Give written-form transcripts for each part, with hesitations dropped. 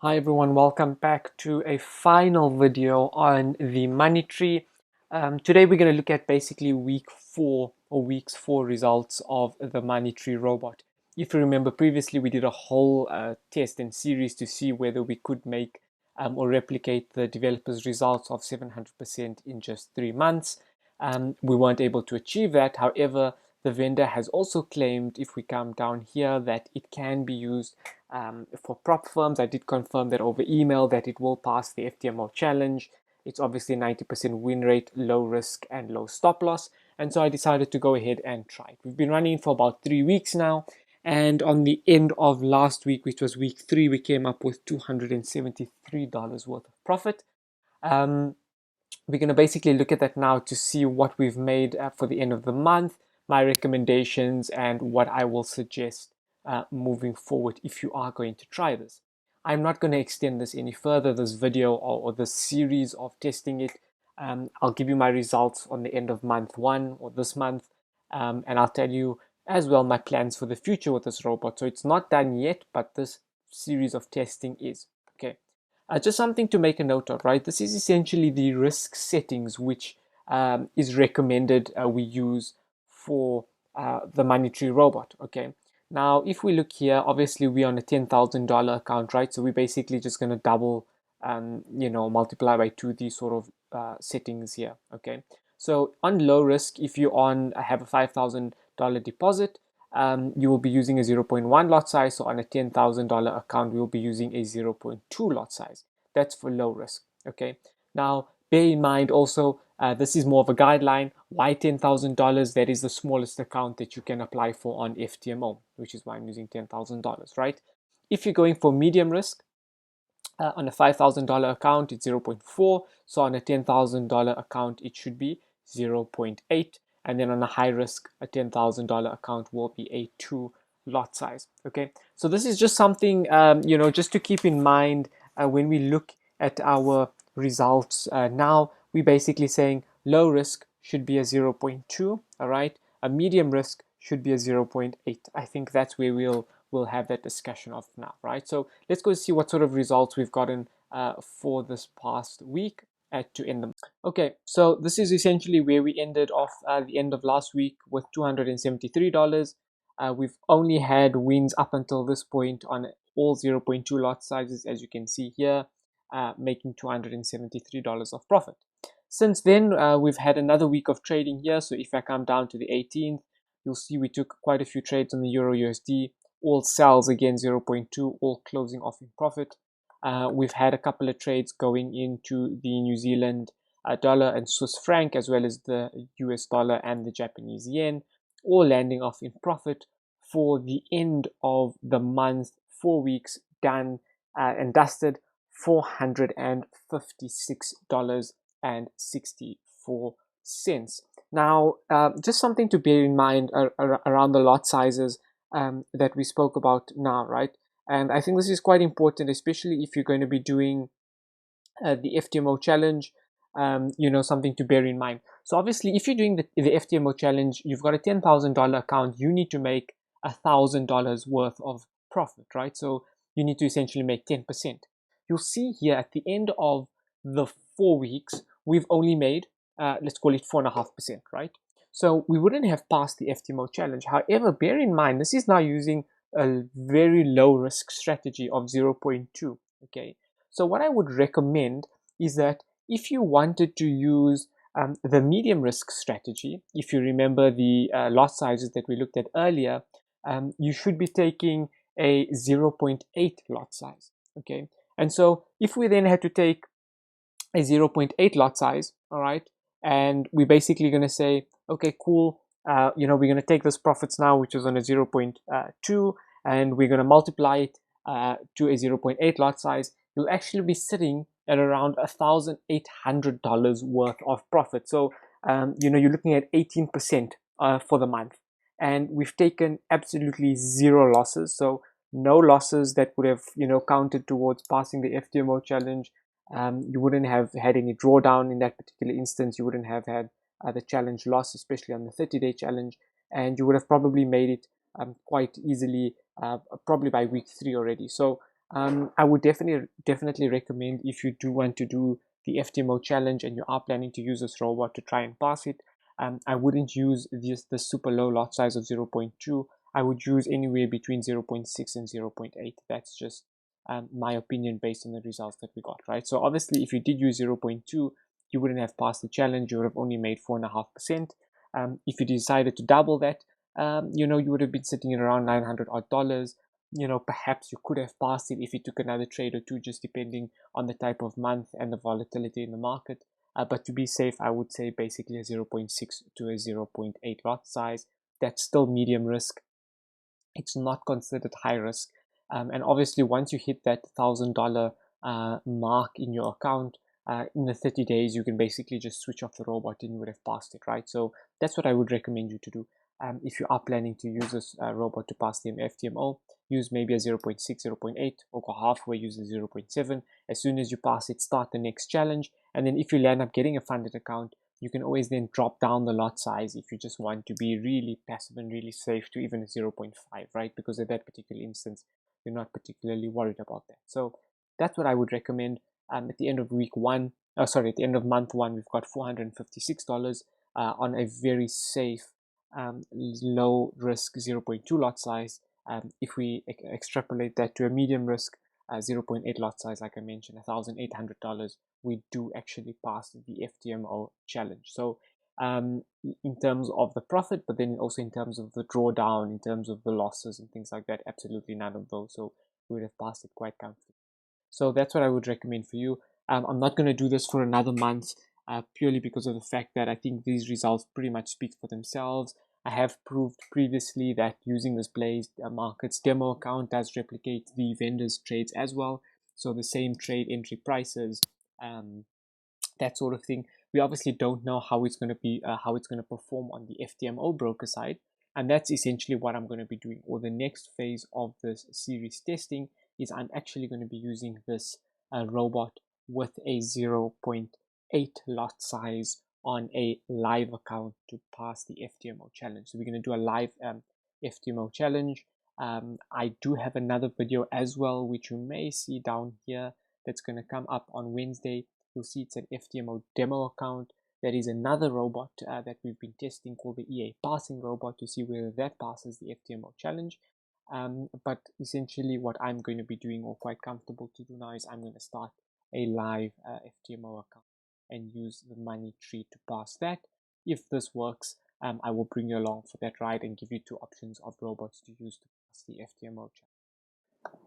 Hi everyone, welcome back to a final video on the money tree. Today we're going to look at basically week's four results of the money tree robot. If you remember previously, we did a whole test and series to see whether we could make or replicate the developer's results of 700% in just 3 months. We weren't able to achieve that. However, the vendor has also claimed, if we come down here, that it can be used for prop firms. I did confirm that over email that it will pass the FTMO challenge. It's obviously 90% win rate, low risk and low stop loss. And so I decided to go ahead and try it. We've been running for about 3 weeks now. And on the end of last week, which was week 3, we came up with $273 worth of profit. We're going to basically look at that now to see what we've made for the end of the month, my recommendations, and what I will suggest moving forward if you are going to try this. I'm not going to extend this any further, this video or this series of testing it. I'll give you my results on the end of month 1 or this month, and I'll tell you as well my plans for the future with this robot. So it's not done yet, but this series of testing is. Okay. Just something to make a note of, right? This is essentially the risk settings which is recommended we use for the money tree robot, okay? Now, if we look here, obviously we're on a $10,000 account, right? So we're basically just going to double, multiply by 2 these sort of settings here, okay? So on low risk, if you have a $5,000 deposit, you will be using a 0.1 lot size. So on a $10,000 account, we will be using a 0.2 lot size. That's for low risk. Okay. Now, bear in mind also, this is more of a guideline. Why $10,000? That is the smallest account that you can apply for on FTMO, which is why I'm using $10,000, right? If you're going for medium risk, on a $5,000 account, it's 0.4. So on a $10,000 account, it should be 0.8. And then on a high risk, a $10,000 account will be a 2 lot size. Okay, so this is just something, just to keep in mind when we look at our results. Now, we're basically saying low risk should be a 0.2, all right? A medium risk should be a 0.8. I think that's where we'll have that discussion of now, right? So let's go see what sort of results we've gotten for this past week to end them. Okay, so this is essentially where we ended off the end of last week with $273. We've only had wins up until this point on all 0.2 lot sizes, as you can see here, making $273 of profit. Since then, we've had another week of trading here. So if I come down to the 18th, you'll see we took quite a few trades on the Euro USD, all sells again 0.2, all closing off in profit. We've had a couple of trades going into the New Zealand dollar and Swiss franc, as well as the US dollar and the Japanese yen, all landing off in profit for the end of the month. 4 weeks done and dusted, $456.64. Now, just something to bear in mind around the lot sizes that we spoke about now, right? And I think this is quite important, especially if you're going to be doing the FTMO challenge. Something to bear in mind. So obviously, if you're doing the FTMO challenge, you've got a $10,000 account, you need to make $1,000 worth of profit, right? So you need to essentially make 10%. You'll see here at the end of the 4 weeks, we've only made, let's call it 4.5%, right? So we wouldn't have passed the FTMO challenge. However, bear in mind, this is now using a very low risk strategy of 0.2, okay? So what I would recommend is that if you wanted to use the medium risk strategy, if you remember the lot sizes that we looked at earlier, you should be taking a 0.8 lot size, okay? And so if we then had to take a 0.8 lot size, all right, and we're basically going to say, okay, cool, we're going to take this profits now, which is on a 0.2, and we're going to multiply it to a 0.8 lot size, you'll actually be sitting at around $1,800 worth of profit. So, you're looking at 18% for the month. And we've taken absolutely zero losses. So no losses that would have, counted towards passing the FTMO challenge. You wouldn't have had any drawdown in that particular instance. You wouldn't have had the challenge loss, especially on the 30-day challenge. And you would have probably made it quite easily, probably by week 3 already. So I would definitely recommend, if you do want to do the FTMO challenge and you are planning to use this robot to try and pass it, I wouldn't use the super low lot size of 0.2. I would use anywhere between 0.6 and 0.8. That's just my opinion based on the results that we got, right? So obviously, if you did use 0.2, you wouldn't have passed the challenge. You would have only made 4.5%. If you decided to double that, you would have been sitting at around $900 odd. Perhaps you could have passed it if you took another trade or two, just depending on the type of month and the volatility in the market. But to be safe, I would say basically a 0.6 to a 0.8 lot size. That's still medium risk. It's not considered high risk. And obviously, once you hit that $1,000 mark in your account, in the 30 days, you can basically just switch off the robot and you would have passed it, right? So that's what I would recommend you to do. If you are planning to use this robot to pass the FTMO, use maybe a 0.6, 0.8, or go halfway, use a 0.7. As soon as you pass it, start the next challenge. And then if you land up getting a funded account, you can always then drop down the lot size if you just want to be really passive and really safe to even a 0.5, right? Because at that particular instance, you're not particularly worried about that. So that's what I would recommend. At the end of at the end of month one, we've got $456 on a very safe, low risk 0.2 lot size. If we extrapolate that to a medium risk 0.8 lot size, like I mentioned, $1,800, we do actually pass the FTMO challenge. So in terms of the profit, but then also in terms of the drawdown, in terms of the losses and things like that, absolutely none of those. So we would have passed it quite comfortably. So that's what I would recommend for you. I'm not going to do this for another month purely because of the fact that I think these results pretty much speak for themselves. I have proved previously that using this Blaze Markets demo account does replicate the vendor's trades as well. So the same trade entry prices, that sort of thing. We obviously don't know how it's going to be, how it's going to perform on the FTMO broker side. And that's essentially what I'm going to be doing. Or the next phase of this series testing is I'm actually going to be using this robot with a 0.8 lot size on a live account to pass the FTMO challenge. So we're going to do a live FTMO challenge. I do have another video as well, which you may see down here, that's going to come up on Wednesday. You'll see it's an FTMO demo account. There is another robot that we've been testing called the EA passing robot to see whether that passes the FTMO challenge. But essentially what I'm going to be doing, or quite comfortable to do now, is I'm going to start a live FTMO account and use the money tree to pass that. If this works, I will bring you along for that ride and give you two options of robots to use to pass the FTMO challenge.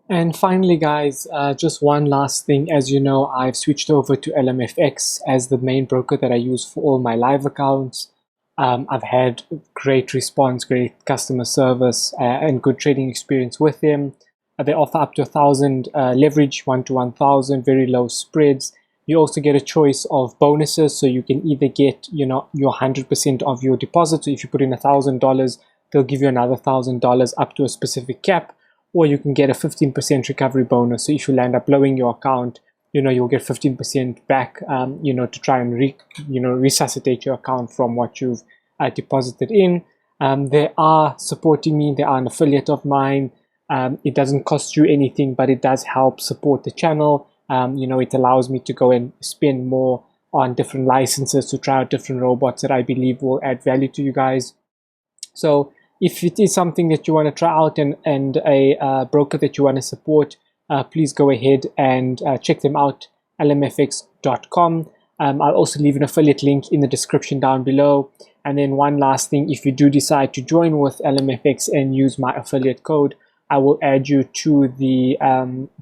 And finally, guys, just one last thing. As you know, I've switched over to LMFX as the main broker that I use for all my live accounts. I've had great response, great customer service, and good trading experience with them. They offer up to 1,000 leverage, 1 to 1,000, very low spreads. You also get a choice of bonuses, so you can either get, your 100% of your deposit. So if you put in $1,000, they'll give you another $1,000 up to a specific cap, or you can get a 15% recovery bonus. So if you land up blowing your account, you'll get 15% back, to try and resuscitate your account from what you've deposited in. They are supporting me. They are an affiliate of mine. It doesn't cost you anything, but it does help support the channel. It allows me to go and spend more on different licenses to try out different robots that I believe will add value to you guys. So if it is something that you want to try out and a broker that you want to support, please go ahead and check them out, lmfx.com. I'll also leave an affiliate link in the description down below. And then one last thing, if you do decide to join with LMFX and use my affiliate code, I will add you to the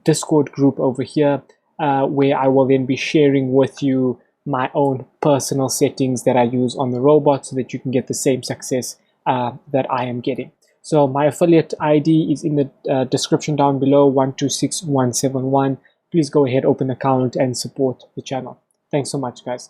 Discord group over here, where I will then be sharing with you my own personal settings that I use on the robot so that you can get the same success that I am getting. So my affiliate ID is in the description down below, 126171. Please go ahead, open an account and support the channel. Thanks so much, guys.